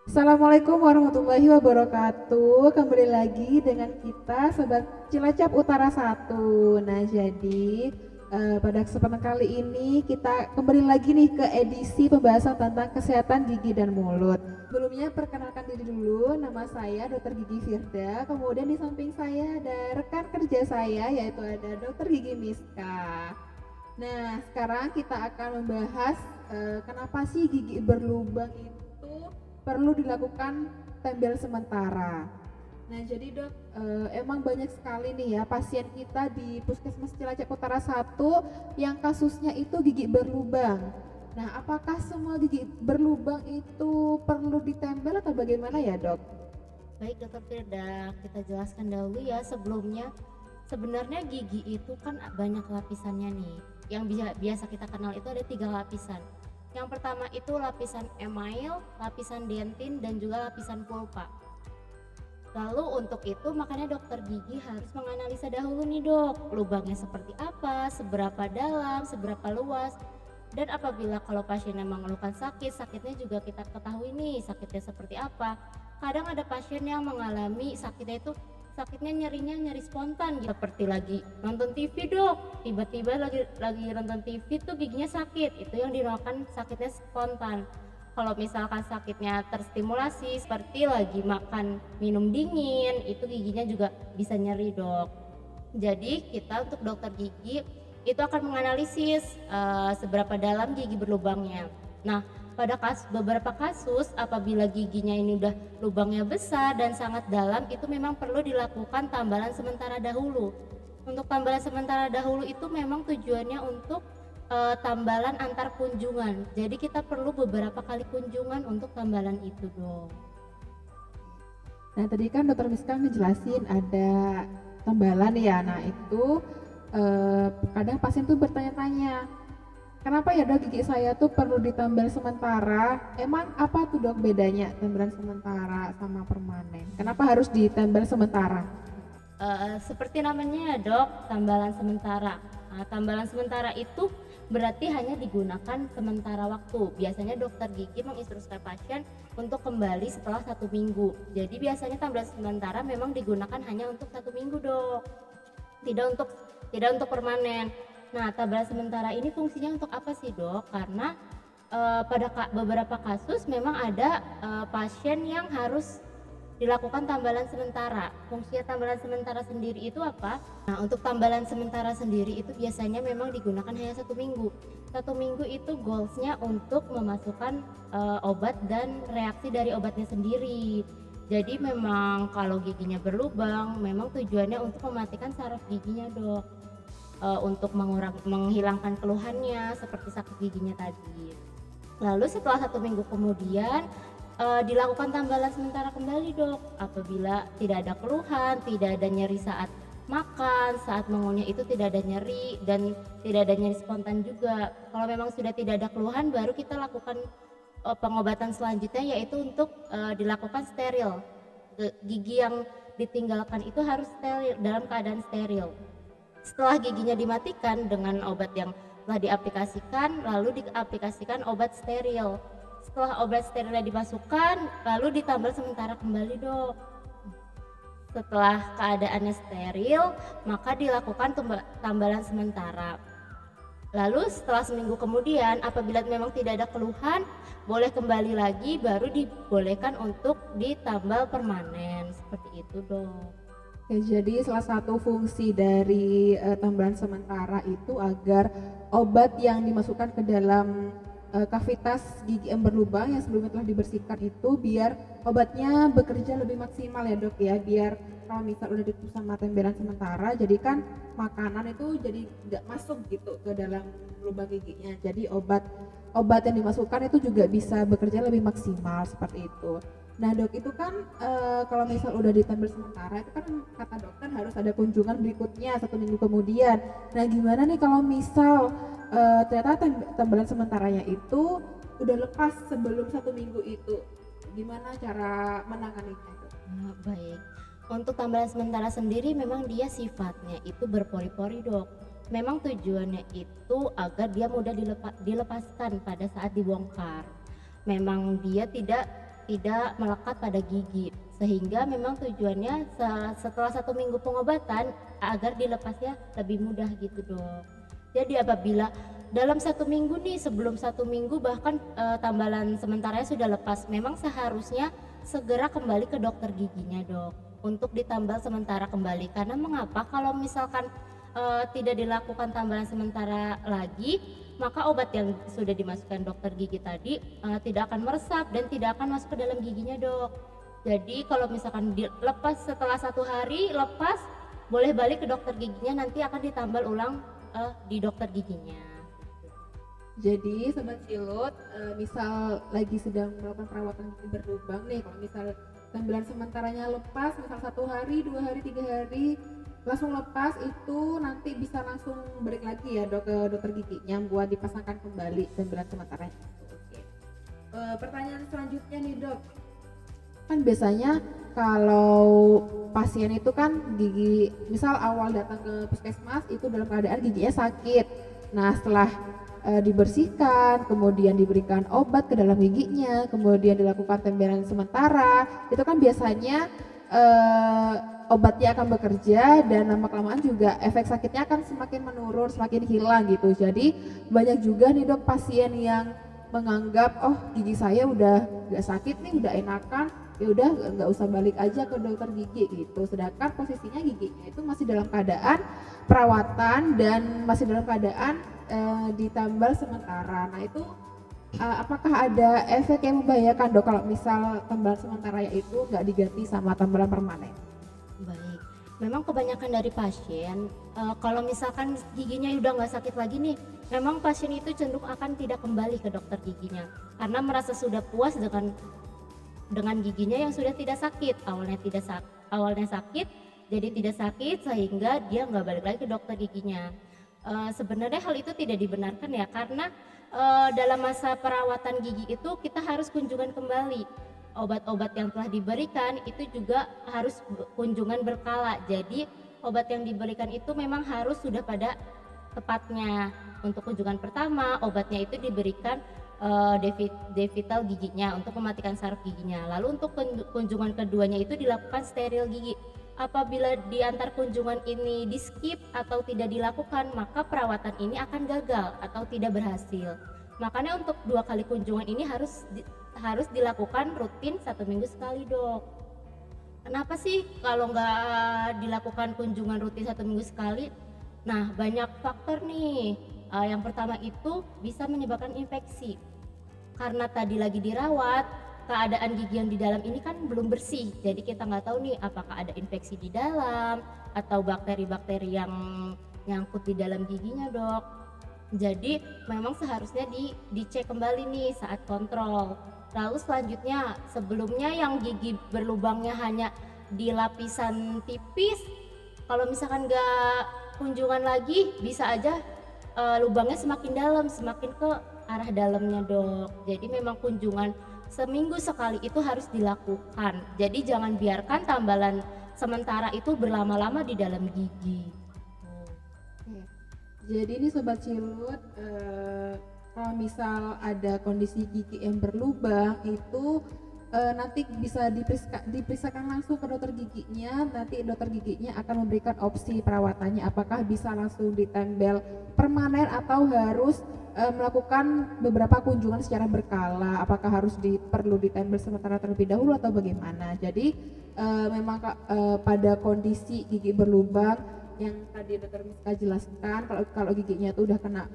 Assalamualaikum warahmatullahi wabarakatuh. Kembali lagi dengan kita Sobat Cilacap Utara 1. Nah, jadi pada kesempatan kali ini kita kembali lagi nih ke edisi pembahasan tentang kesehatan gigi dan mulut. Sebelumnya perkenalkan diri dulu, nama saya Dr. Gigi Firda. Kemudian di samping saya ada rekan kerja saya yaitu ada Dr. Gigi Miska. Nah, sekarang kita akan membahas kenapa sih gigi berlubang itu perlu dilakukan tembel sementara. Nah, jadi Dok, emang banyak sekali nih ya pasien kita di Puskesmas Cilacap Utara 1 yang kasusnya itu gigi berlubang. Nah, apakah semua gigi berlubang itu perlu ditempel atau bagaimana ya, Dok? Baik Dokter Firda, kita jelaskan dahulu ya sebelumnya. Sebenarnya gigi itu kan banyak lapisannya nih. Yang biasa kita kenal itu ada 3 lapisan. Yang pertama itu lapisan email, lapisan dentin, dan juga lapisan pulpa. Lalu untuk itu makanya dokter gigi harus menganalisa dahulu nih dok, lubangnya seperti apa, seberapa dalam, seberapa luas. Dan apabila kalau pasien memang mengeluhkan sakit, sakitnya juga kita ketahui nih sakitnya seperti apa. Kadang ada pasien yang mengalami sakitnya nyerinya nyeri spontan gitu. Seperti lagi nonton TV dok, tiba-tiba lagi nonton TV tuh giginya sakit, itu yang dinamakan sakitnya spontan. Kalau misalkan sakitnya terstimulasi seperti lagi makan minum dingin, itu giginya juga bisa nyeri dok. Jadi kita untuk dokter gigi itu akan menganalisis seberapa dalam gigi berlubangnya. Nah, pada beberapa kasus apabila giginya ini udah lubangnya besar dan sangat dalam, itu memang perlu dilakukan tambalan sementara dahulu. Untuk tambalan sementara dahulu itu memang tujuannya untuk tambalan antar kunjungan. Jadi kita perlu beberapa kali kunjungan untuk tambalan itu dong. Nah, tadi kan Dokter Miska ngejelasin ada tambalan ya. Nah, itu kadang pasien tuh bertanya-tanya, kenapa ya dok gigi saya tuh perlu ditambal sementara? Emang apa tuh dok bedanya tambalan sementara sama permanen? Kenapa harus ditambal sementara? Seperti namanya ya dok, tambalan sementara. Nah, tambalan sementara itu berarti hanya digunakan sementara waktu. Biasanya dokter gigi menginstruksikan pasien untuk kembali setelah 1 minggu. Jadi biasanya tambalan sementara memang digunakan hanya untuk 1 minggu dok, tidak untuk permanen. Nah, tambalan sementara ini fungsinya untuk apa sih dok? Karena pada beberapa kasus memang ada pasien yang harus dilakukan tambalan sementara. Fungsi tambalan sementara sendiri itu apa? Nah, untuk tambalan sementara sendiri itu biasanya memang digunakan hanya 1 minggu. 1 minggu itu goalsnya untuk memasukkan obat dan reaksi dari obatnya sendiri. Jadi memang kalau giginya berlubang, memang tujuannya untuk mematikan saraf giginya dok, untuk menghilangkan keluhannya seperti sakit giginya tadi. Lalu setelah 1 minggu kemudian dilakukan tambalan sementara kembali dok. Apabila tidak ada keluhan, tidak ada nyeri saat makan, saat mengunyah itu tidak ada nyeri dan tidak ada nyeri spontan juga. Kalau memang sudah tidak ada keluhan, baru kita lakukan pengobatan selanjutnya, yaitu untuk dilakukan steril. Gigi yang ditinggalkan itu harus steril, dalam keadaan steril. Setelah giginya dimatikan dengan obat yang telah diaplikasikan, lalu diaplikasikan obat steril. Setelah obat sterilnya dimasukkan, lalu ditambal sementara kembali dok. Setelah keadaannya steril, maka dilakukan tambalan sementara. Lalu setelah 1 minggu kemudian, apabila memang tidak ada keluhan, boleh kembali lagi, baru dibolehkan untuk ditambal permanen. Seperti itu dok. Oke, jadi salah satu fungsi dari tambalan sementara itu agar obat yang dimasukkan ke dalam kavitas gigi yang berlubang yang sebelumnya telah dibersihkan itu biar obatnya bekerja lebih maksimal ya dok ya, biar kalau misal udah ditutup sama tembelan sementara jadi kan makanan itu jadi tidak masuk gitu ke dalam lubang giginya, jadi obat yang dimasukkan itu juga bisa bekerja lebih maksimal seperti itu. Nah dok, itu kan kalau misal udah ditambal sementara itu kan kata dokter harus ada kunjungan berikutnya 1 minggu kemudian. Nah gimana nih kalau misal ternyata tambalan sementaranya itu udah lepas sebelum 1 minggu itu, gimana cara menanganinya itu? Baik, untuk tambalan sementara sendiri memang dia sifatnya itu berpori-pori dok. Memang tujuannya itu agar dia mudah dilepaskan pada saat dibongkar. Memang dia tidak tidak melekat pada gigi, sehingga memang tujuannya setelah 1 minggu pengobatan agar dilepasnya lebih mudah gitu dok. Jadi apabila dalam 1 minggu nih, sebelum 1 minggu bahkan tambalan sementaranya sudah lepas, memang seharusnya segera kembali ke dokter giginya dok untuk ditambal sementara kembali. Karena mengapa, kalau misalkan tidak dilakukan tambalan sementara lagi, maka obat yang sudah dimasukkan dokter gigi tadi tidak akan meresap dan tidak akan masuk ke dalam giginya dok. Jadi kalau misalkan dilepas setelah 1 hari lepas, boleh balik ke dokter giginya, nanti akan ditambal ulang di dokter giginya. Jadi sobat silut, misal lagi sedang melakukan perawatan gigi berlubang nih, kalau misal tambalan sementaranya lepas, misal 1 hari, 2 hari, 3 hari langsung lepas, itu nanti bisa langsung balik lagi ya dok ke dokter giginya buat dipasangkan kembali tambalan sementaranya. Oke. Pertanyaan selanjutnya nih dok, kan biasanya kalau pasien itu kan gigi, misal awal datang ke puskesmas itu dalam keadaan giginya sakit. Nah setelah dibersihkan, kemudian diberikan obat ke dalam giginya, kemudian dilakukan tembelan sementara, itu kan biasanya obatnya akan bekerja dan lama-kelamaan juga efek sakitnya akan semakin menurun, semakin hilang gitu. Jadi banyak juga nih dok pasien yang menganggap oh gigi saya udah gak sakit nih, udah enakan, ya udah nggak usah balik aja ke dokter gigi gitu. Sedangkan posisinya giginya itu masih dalam keadaan perawatan dan masih dalam keadaan ditambal sementara. Nah itu apakah ada efek yang membahayakan dok kalau misal tambalan sementara itu nggak diganti sama tambalan permanen? Baik, memang kebanyakan dari pasien kalau misalkan giginya udah nggak sakit lagi nih, memang pasien itu cenderung akan tidak kembali ke dokter giginya karena merasa sudah puas dengan giginya yang sudah tidak sakit. Awalnya sakit, jadi tidak sakit sehingga dia nggak balik lagi ke dokter giginya. Sebenarnya hal itu tidak dibenarkan ya, karena dalam masa perawatan gigi itu kita harus kunjungan kembali. Obat-obat yang telah diberikan itu juga harus kunjungan berkala. Jadi obat yang diberikan itu memang harus sudah pada tepatnya. Untuk kunjungan pertama, obatnya itu diberikan devital giginya untuk mematikan saraf giginya. Lalu untuk kunjungan keduanya itu dilakukan steril gigi. Apabila di antar kunjungan ini di skip atau tidak dilakukan, maka perawatan ini akan gagal atau tidak berhasil. Makanya untuk 2 kali kunjungan ini harus dilakukan rutin 1 minggu sekali dok. Kenapa sih kalau nggak dilakukan kunjungan rutin 1 minggu sekali? Nah banyak faktor nih. Yang pertama itu bisa menyebabkan infeksi. Karena tadi lagi dirawat, keadaan gigi yang di dalam ini kan belum bersih, jadi kita nggak tahu nih apakah ada infeksi di dalam atau bakteri-bakteri yang nyangkut di dalam giginya dok. Jadi memang seharusnya dicek kembali nih saat kontrol. Lalu selanjutnya, sebelumnya yang gigi berlubangnya hanya di lapisan tipis, kalau misalkan nggak kunjungan lagi bisa aja lubangnya semakin dalam, semakin ke arah dalamnya dok. Jadi memang kunjungan seminggu sekali itu harus dilakukan. Jadi jangan biarkan tambalan sementara itu berlama-lama di dalam gigi. Jadi ini sobat cilut, kalau misal ada kondisi gigi yang berlubang itu nanti bisa diperiksakan langsung ke dokter giginya. Nanti dokter giginya akan memberikan opsi perawatannya, apakah bisa langsung ditempel permanen atau harus melakukan beberapa kunjungan secara berkala, apakah harus perlu ditempel sementara terlebih dahulu atau bagaimana. Jadi memang pada kondisi gigi berlubang yang tadi dokter Miska jelaskan, kalau giginya itu udah kena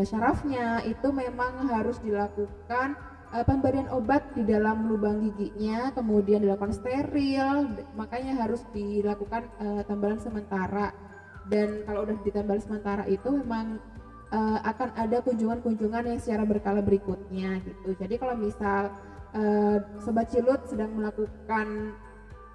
syarafnya, itu memang harus dilakukan pemberian obat di dalam lubang giginya, kemudian dilakukan steril, makanya harus dilakukan tambalan sementara. Dan kalau udah ditambal sementara itu memang akan ada kunjungan-kunjungan yang secara berkala berikutnya gitu. Jadi kalau misal sobat cilut sedang melakukan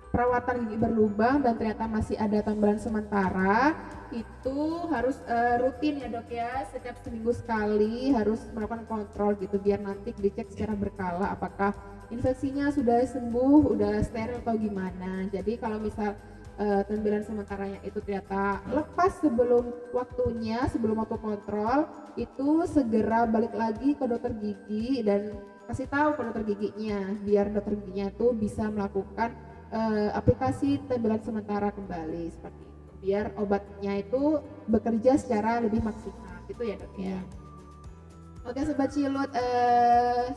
perawatan gigi berlubang dan ternyata masih ada tambalan sementara, itu harus rutin ya dok ya, setiap seminggu sekali harus melakukan kontrol gitu, biar nanti dicek secara berkala apakah infeksinya sudah sembuh, udah steril atau gimana. Jadi kalau misal tambalan sementaranya itu ternyata lepas sebelum waktunya, sebelum waktu kontrol, itu segera balik lagi ke dokter gigi dan kasih tahu ke dokter giginya biar dokter giginya tuh bisa melakukan aplikasi tembelan sementara kembali seperti itu biar obatnya itu bekerja secara lebih maksimal gitu ya dok ya. Oke Sobat Cilut,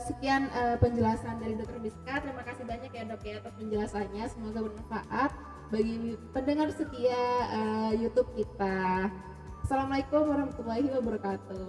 sekian penjelasan dari Dokter Miska. Terima kasih banyak ya dok ya atas penjelasannya. Semoga bermanfaat bagi pendengar setia YouTube kita. Assalamualaikum warahmatullahi wabarakatuh.